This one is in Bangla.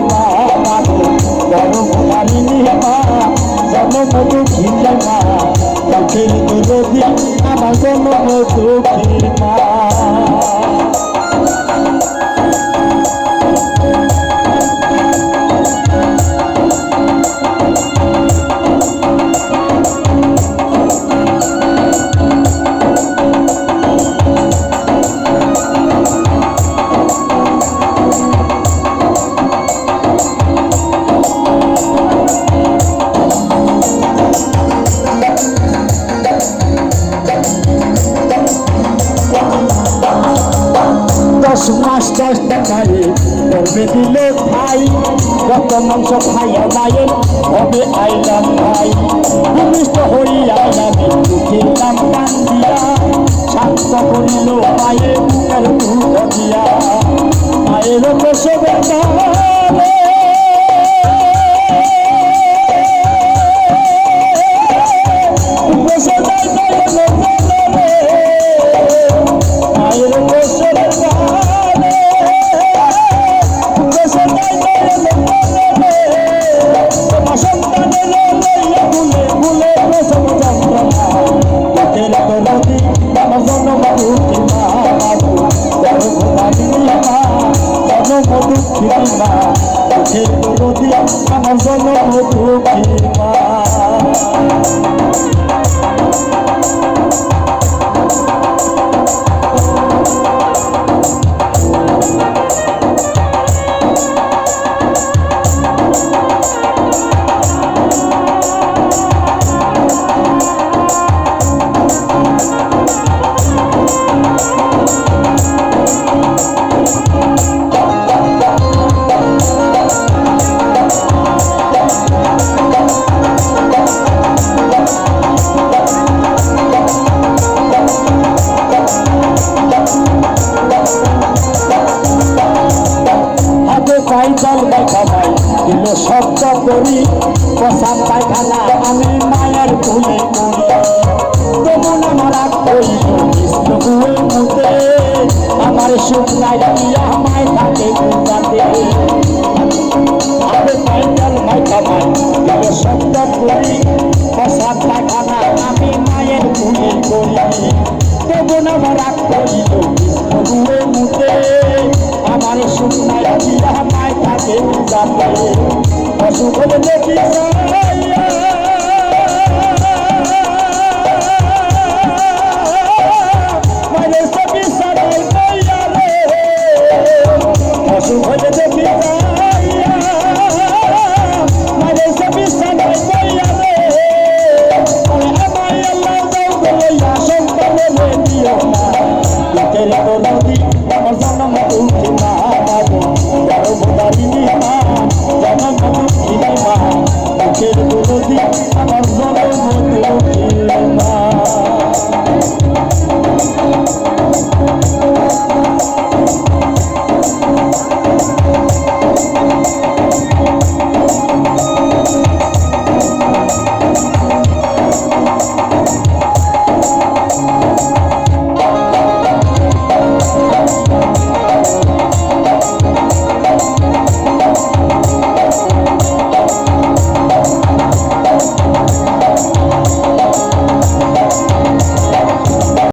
মা বাবু বড় ভোলালিনী মা জন্মদুঃখী মা চোখের দরদি আমার জন্মদুঃখী মা। দশ মাস 10 টাকায় করবে দিল ভাই কত মাংস খাইয়া মায়ের হবে আইলাম ভাই ভূমিষ্ঠ হইয়া আমি দুঃখের নাম কান দিয়া শান্ত করিল মায়ের বুকের দুঃখ দিয়া মায়ের প্রসবের আমার জন্মদুঃখী মা। চাল দেখাবাই দিল শব্দ করি প্রসাদ পায়খানা আমি মায়ের ভুলে করি তবু আমার করিল বিষ্ণুয়ে মুতে আমার সুখ নাই দিয়া মায় থাকে গুজাতে আমি পাইকাল মাইকামাই দিল শব্দ করি প্রসাদ পায়খানা আমি মায়ের ভুলে করি তবু আমার করিল বিষ্ণুয়ে মুতে আমার সুখ নাই দিয়া মায় থাকে যাতে অসুখ হলে দেখি